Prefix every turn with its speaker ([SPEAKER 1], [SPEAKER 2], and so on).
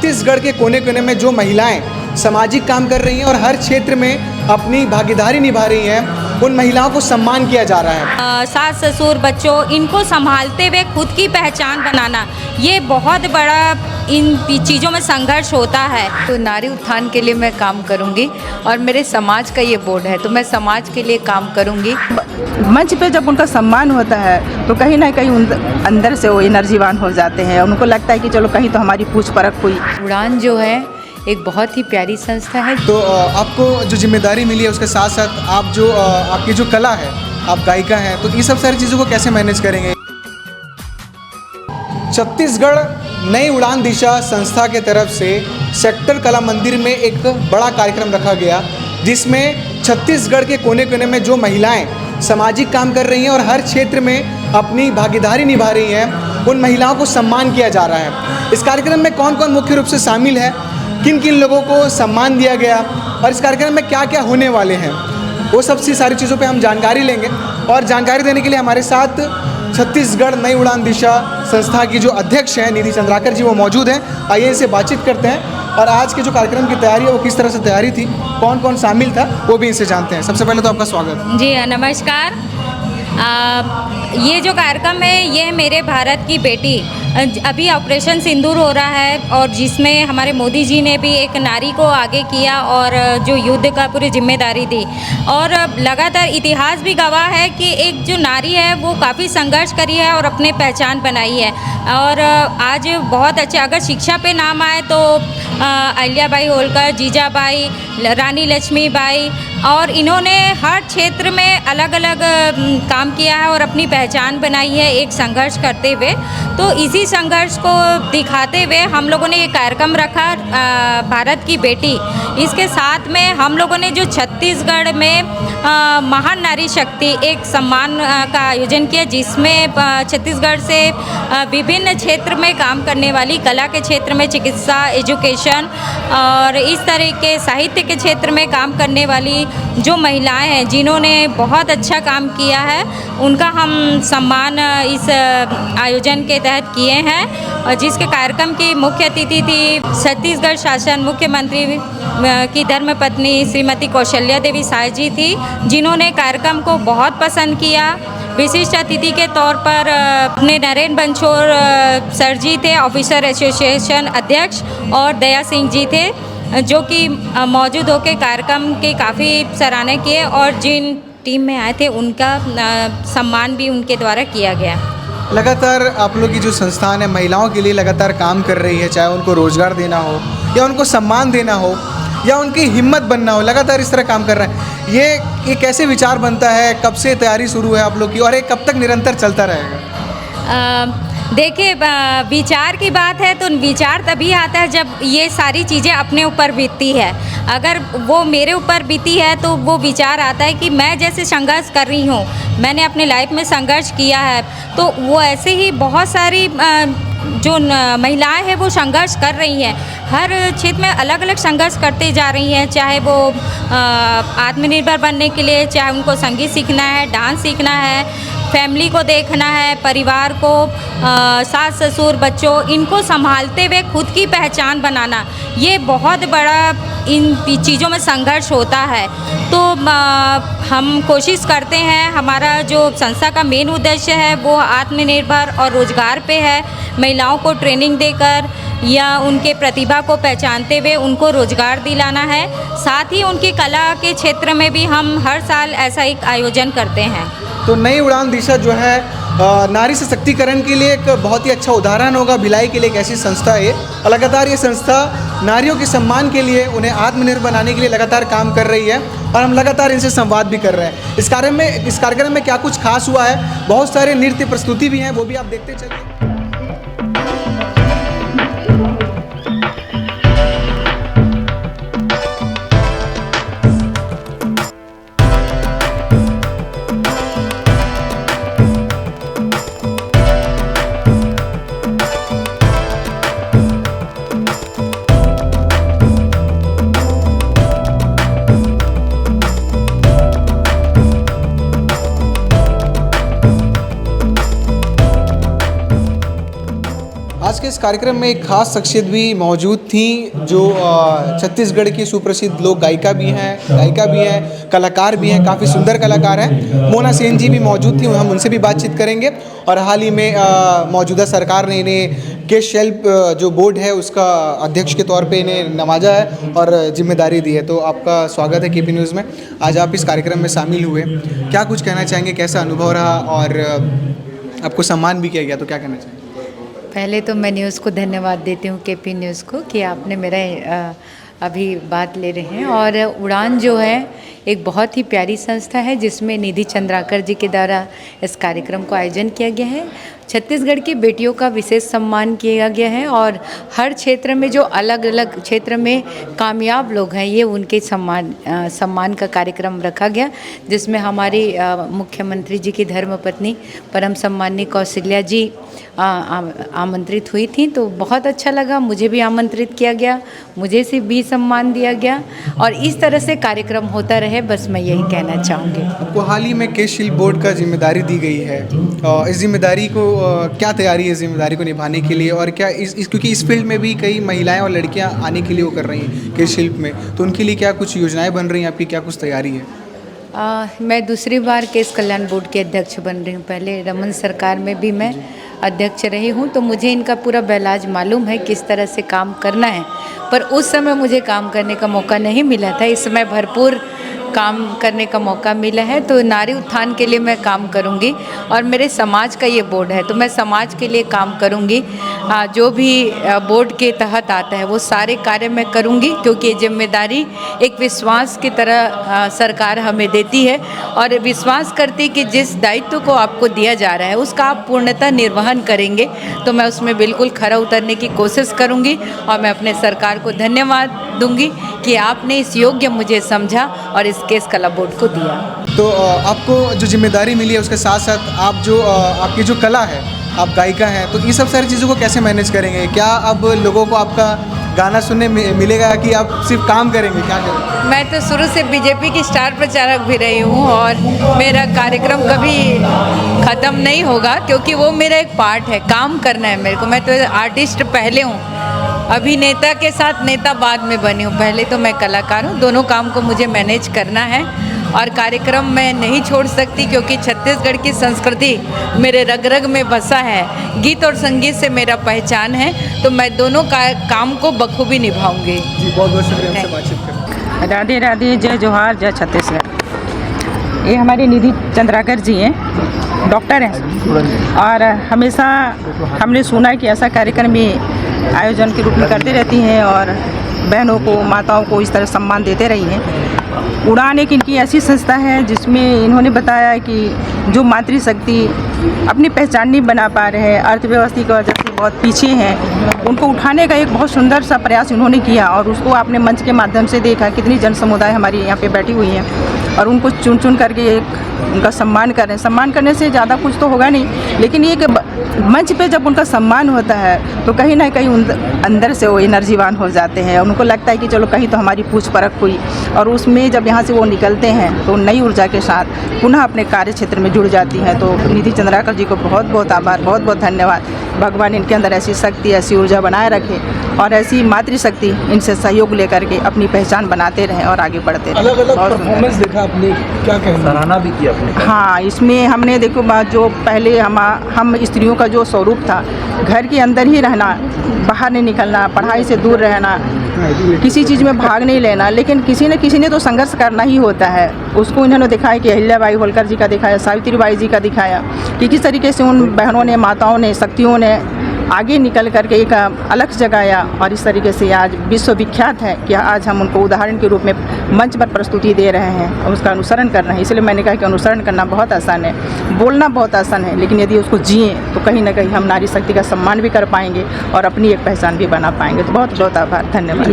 [SPEAKER 1] छत्तीसगढ़ के कोने कोने में जो महिलाएं सामाजिक काम कर रही हैं और हर क्षेत्र में अपनी भागीदारी निभा रही हैं, उन महिलाओं को सम्मान किया जा रहा है।
[SPEAKER 2] सास ससुर बच्चों इनको संभालते हुए खुद की पहचान बनाना, ये बहुत बड़ा इन चीज़ों में संघर्ष होता है।
[SPEAKER 3] तो नारी उत्थान के लिए मैं काम करूंगी और मेरे समाज का ये बोर्ड है, तो मैं समाज के लिए काम करूंगी।
[SPEAKER 4] मंच पे जब उनका सम्मान होता है तो कहीं ना कहीं अंदर से वो एनर्जीवान हो जाते हैं। उनको लगता है कि चलो कहीं तो हमारी पूछ परख हुई।
[SPEAKER 3] उड़ान जो है एक बहुत ही प्यारी संस्था है।
[SPEAKER 1] तो आपको जो जिम्मेदारी मिली है उसके साथ साथ आप जो आपकी जो कला है, आप गायिका हैं, तो ये सब सारी चीज़ों को कैसे मैनेज करेंगे? छत्तीसगढ़ नई उड़ान दिशा संस्था के तरफ से सेक्टर कला मंदिर में एक बड़ा कार्यक्रम रखा गया, जिसमें छत्तीसगढ़ के कोने कोने में जो महिलाएं सामाजिक काम कर रही हैं और हर क्षेत्र में अपनी भागीदारी निभा रही हैं, उन महिलाओं को सम्मान किया जा रहा है। इस कार्यक्रम में कौन कौन मुख्य रूप से शामिल है, किन किन लोगों को सम्मान दिया गया और इस कार्यक्रम में क्या क्या होने वाले हैं, वो सबसे सारी चीज़ों पे हम जानकारी लेंगे। और जानकारी देने के लिए हमारे साथ छत्तीसगढ़ नई उड़ान दिशा संस्था की जो अध्यक्ष हैं निधि चंद्राकर जी, वो मौजूद हैं। आइए इनसे बातचीत करते हैं और आज के जो कार्यक्रम की तैयारी है वो किस तरह से तैयारी थी, कौन कौन शामिल था, वो भी इनसे जानते हैं। सबसे पहले तो आपका स्वागत।
[SPEAKER 2] जी नमस्कार। ये जो कार्यक्रम है ये मेरे भारत की बेटी, अभी ऑपरेशन सिंदूर हो रहा है और जिसमें हमारे मोदी जी ने भी एक नारी को आगे किया और जो युद्ध का पूरी जिम्मेदारी दी, और लगातार इतिहास भी गवाह है कि एक जो नारी है वो काफ़ी संघर्ष करी है और अपने पहचान बनाई है। और आज बहुत अच्छे, अगर शिक्षा पे नाम आए तो अहिल्याबाई होलकर, जीजाबाई, रानी लक्ष्मीबाई, और इन्होंने हर क्षेत्र में अलग अलग काम किया है और अपनी पहचान बनाई है एक संघर्ष करते हुए। तो इसी संघर्ष को दिखाते हुए हम लोगों ने ये कार्यक्रम रखा, भारत की बेटी। इसके साथ में हम लोगों ने जो छत्तीसगढ़ में महान नारी शक्ति एक सम्मान का आयोजन किया, जिसमें छत्तीसगढ़ से विभिन्न क्षेत्र में काम करने वाली, कला के क्षेत्र में, चिकित्सा, एजुकेशन और इस तरह के साहित्य के क्षेत्र में काम करने वाली जो महिलाएं हैं जिन्होंने बहुत अच्छा काम किया है, उनका हम सम्मान इस आयोजन के तहत किए हैं। और जिसके कार्यक्रम की मुख्य अतिथि थी छत्तीसगढ़ शासन मुख्यमंत्री की धर्मपत्नी श्रीमती कौशल्या देवी साय जी थी, जिन्होंने कार्यक्रम को बहुत पसंद किया। विशिष्ट अतिथि के तौर पर अपने नरेंद्र बंछोर सर जी थे, ऑफिसर एसोसिएशन अध्यक्ष, और दया सिंह जी थे, जो कि मौजूद होकर कार्यक्रम की काफ़ी सराहना किए और जिन टीम में आए थे उनका सम्मान भी उनके द्वारा किया गया।
[SPEAKER 1] लगातार आप लोग की जो संस्थान है महिलाओं के लिए लगातार काम कर रही है, चाहे उनको रोज़गार देना हो या उनको सम्मान देना हो या उनकी हिम्मत बनना हो, लगातार इस तरह काम कर रहा है। ये कैसे विचार बनता है, कब से तैयारी शुरू है आप लोग की और ये कब तक निरंतर चलता रहेगा?
[SPEAKER 2] देखिए, विचार की बात है तो विचार तभी आता है जब ये सारी चीज़ें अपने ऊपर बीतती है। अगर वो मेरे ऊपर बीती है तो वो विचार आता है कि मैं जैसे संघर्ष कर रही हूँ, मैंने अपने लाइफ में संघर्ष किया है, तो वो ऐसे ही बहुत सारी जो महिलाएं हैं वो संघर्ष कर रही हैं, हर क्षेत्र में अलग अलग संघर्ष करते जा रही हैं, चाहे वो आत्मनिर्भर बनने के लिए, चाहे उनको संगीत सीखना है, डांस सीखना है, फैमिली को देखना है, परिवार को, सास ससुर बच्चों इनको संभालते हुए खुद की पहचान बनाना, ये बहुत बड़ा इन चीज़ों में संघर्ष होता है। तो हम कोशिश करते हैं, हमारा जो संस्था का मेन उद्देश्य है वो आत्मनिर्भर और रोजगार पे है। महिलाओं को ट्रेनिंग देकर या उनके प्रतिभा को पहचानते हुए उनको रोजगार दिलाना है। साथ ही उनकी कला के क्षेत्र में भी हम हर साल ऐसा एक आयोजन करते हैं।
[SPEAKER 1] तो नई उड़ान दिशा जो है नारी सशक्तिकरण के लिए एक बहुत ही अच्छा उदाहरण होगा। भिलाई के लिए एक ऐसी संस्था है, और लगातार ये संस्था नारियों के सम्मान के लिए, उन्हें आत्मनिर्भर बनाने के लिए लगातार काम कर रही है और हम लगातार इनसे संवाद भी कर रहे हैं। इस कार्यक्रम में क्या कुछ खास हुआ है, बहुत सारे नृत्य प्रस्तुति भी हैं, वो भी आप देखते चलिए। आज के इस कार्यक्रम में एक खास शख्सियत भी मौजूद थी जो छत्तीसगढ़ की सुप्रसिद्ध लोक गायिका भी हैं, कलाकार भी हैं, काफ़ी सुंदर कलाकार हैं। मोना सेन जी भी मौजूद थी, हम उनसे भी बातचीत करेंगे। और हाल ही में मौजूदा सरकार ने इन्हें के शेल्फ जो बोर्ड है उसका अध्यक्ष के तौर पे इन्हें नवाजा है और जिम्मेदारी दी है। तो आपका स्वागत है केपी न्यूज़ में। आज आप इस कार्यक्रम में शामिल हुए, क्या कुछ कहना चाहेंगे, कैसा अनुभव रहा और आपको सम्मान भी किया गया, तो क्या कहना चाहेंगे?
[SPEAKER 3] पहले तो मैं न्यूज़ को धन्यवाद देती हूँ, केपी न्यूज़ को, कि आपने मेरा अभी बात ले रहे हैं। और उड़ान जो है एक बहुत ही प्यारी संस्था है जिसमें निधि चंद्राकर जी के द्वारा इस कार्यक्रम को आयोजन किया गया है। छत्तीसगढ़ की बेटियों का विशेष सम्मान किया गया है और हर क्षेत्र में जो अलग अलग क्षेत्र में कामयाब लोग हैं ये उनके सम्मान का कार्यक्रम रखा गया, जिसमें हमारी मुख्यमंत्री जी की धर्मपत्नी परम सम्माननीय कौशल्या जी आमंत्रित हुई थी। तो बहुत अच्छा लगा, मुझे भी आमंत्रित किया गया, मुझे से भी सम्मान दिया गया और इस तरह से कार्यक्रम होता रहे, बस मैं यही कहना चाहूँगी।
[SPEAKER 1] आपको हाल ही में के शिल्प बोर्ड का जिम्मेदारी दी गई है, इस जिम्मेदारी को क्या तैयारी है इस जिम्मेदारी को निभाने के लिए, और क्या क्योंकि इस फील्ड में भी कई महिलाएं और लड़कियां आने के लिए वो कर रही हैं के शिल्प में, तो उनके लिए क्या कुछ योजनाएं बन रही हैं, आपकी क्या कुछ तैयारी है?
[SPEAKER 3] मैं दूसरी बार केस कल्याण बोर्ड की अध्यक्ष बन रही हूँ। पहले रमन सरकार में भी मैं अध्यक्ष रही हूँ, तो मुझे इनका पूरा बैलाज मालूम है किस तरह से काम करना है। पर उस समय मुझे काम करने का मौका नहीं मिला था, इस समय भरपूर काम करने का मौका मिला है। तो नारी उत्थान के लिए मैं काम करूंगी और मेरे समाज का ये बोर्ड है तो मैं समाज के लिए काम करूंगी। जो भी बोर्ड के तहत आता है वो सारे कार्य मैं करूंगी, क्योंकि ये जिम्मेदारी एक विश्वास की तरह सरकार हमें देती है और विश्वास करती कि जिस दायित्व को आपको दिया जा रहा है उसका आप पूर्णतः निर्वहन करेंगे, तो मैं उसमें बिल्कुल खरा उतरने की कोशिश करूंगी। और मैं अपने सरकार को धन्यवाद दूंगी कि आपने इस योग्य मुझे समझा और इस केस कला बोर्ड को दिया।
[SPEAKER 1] तो आपको जो जिम्मेदारी मिली है उसके साथ साथ आप जो आपकी जो कला है, आप गायिका हैं, तो ये सब सारी चीज़ों को कैसे मैनेज करेंगे? क्या अब लोगों को आपका गाना सुनने मिलेगा कि आप सिर्फ काम करेंगे, क्या करेंगे?
[SPEAKER 3] मैं तो शुरू से बीजेपी की स्टार प्रचारक भी रही हूँ और मेरा कार्यक्रम कभी ख़त्म नहीं होगा, क्योंकि वो मेरा एक पार्ट है, काम करना है मेरे को। मैं तो आर्टिस्ट पहले हूँ, अभिनेता के साथ नेता बाद में बनी हूँ, पहले तो मैं कलाकार हूँ। दोनों काम को मुझे मैनेज करना है और कार्यक्रम मैं नहीं छोड़ सकती, क्योंकि छत्तीसगढ़ की संस्कृति मेरे रग रग में बसा है, गीत और संगीत से मेरा पहचान है, तो मैं दोनों काम को बखूबी निभाऊंगी।
[SPEAKER 1] जी बहुत बहुत शुक्रिया हमसे बातचीत करने।
[SPEAKER 4] राधे राधे, जय जोहार, जय छत्तीसगढ़। ये हमारे निधि चंद्राकर जी हैं, डॉक्टर हैं और हमेशा हमने सुना है कि ऐसा कार्यक्रम भी आयोजन के रूप में करते रहती हैं और बहनों को, माताओं को इस तरह सम्मान देते रही हैं। उड़ान एक इनकी ऐसी संस्था है जिसमें इन्होंने बताया है कि जो मातृशक्ति अपनी पहचान नहीं बना पा रहे हैं, अर्थव्यवस्था की वजह से बहुत पीछे हैं, उनको उठाने का एक बहुत सुंदर सा प्रयास इन्होंने किया और उसको आपने मंच के माध्यम से देखा। कितनी जन समुदाय हमारी यहाँ पे बैठी हुई हैं और उनको चुन चुन करके एक उनका सम्मान कर रहे हैं। सम्मान करने से ज़्यादा कुछ तो होगा नहीं, लेकिन ये कि मंच पे जब उनका सम्मान होता है तो कहीं ना कहीं अंदर से वो एनर्जीवान हो जाते हैं। उनको लगता है कि चलो कहीं तो हमारी पूछ परख हुई, और उसमें जब यहाँ से वो निकलते हैं तो नई ऊर्जा के साथ पुनः अपने कार्य क्षेत्र में जुड़ जाती हैं। तो निधि चंद्राकर जी को बहुत बहुत आभार, बहुत बहुत धन्यवाद। भगवान इनके अंदर ऐसी शक्ति, ऐसी ऊर्जा बनाए रखे और ऐसी मातृशक्ति इनसे सहयोग लेकर के अपनी पहचान बनाते रहें और आगे बढ़ते रहें।
[SPEAKER 1] अलग अलग परफॉर्मेंस देखा आपने, क्या कहना? सराहना भी किया आपने?
[SPEAKER 4] हाँ, इसमें हमने देखो जो पहले हम स्त्रियों का जो स्वरूप था, घर के अंदर ही रहना, बाहर नहीं निकलना, पढ़ाई से दूर रहना, किसी चीज़ में भाग नहीं लेना, लेकिन किसी ने तो संघर्ष करना ही होता है। उसको इन्होंने दिखाया कि अहिल्याबाई होलकर जी का दिखाया, सावित्रीबाई जी का दिखाया कि किस तरीके से उन बहनों ने, माताओं ने, शक्तियों ने आगे निकल करके एक अलग जगाया और इस तरीके से आज विश्वविख्यात है कि आज हम उनको उदाहरण के रूप में मंच पर प्रस्तुति दे रहे हैं और उसका अनुसरण कर रहे हैं। इसलिए मैंने कहा कि अनुसरण करना बहुत आसान है, बोलना बहुत आसान है, लेकिन यदि उसको जिए तो कहीं ना कहीं हम नारी शक्ति का सम्मान भी कर पाएंगे और अपनी एक पहचान भी बना पाएंगे। तो बहुत बहुत आभार, धन्यवाद।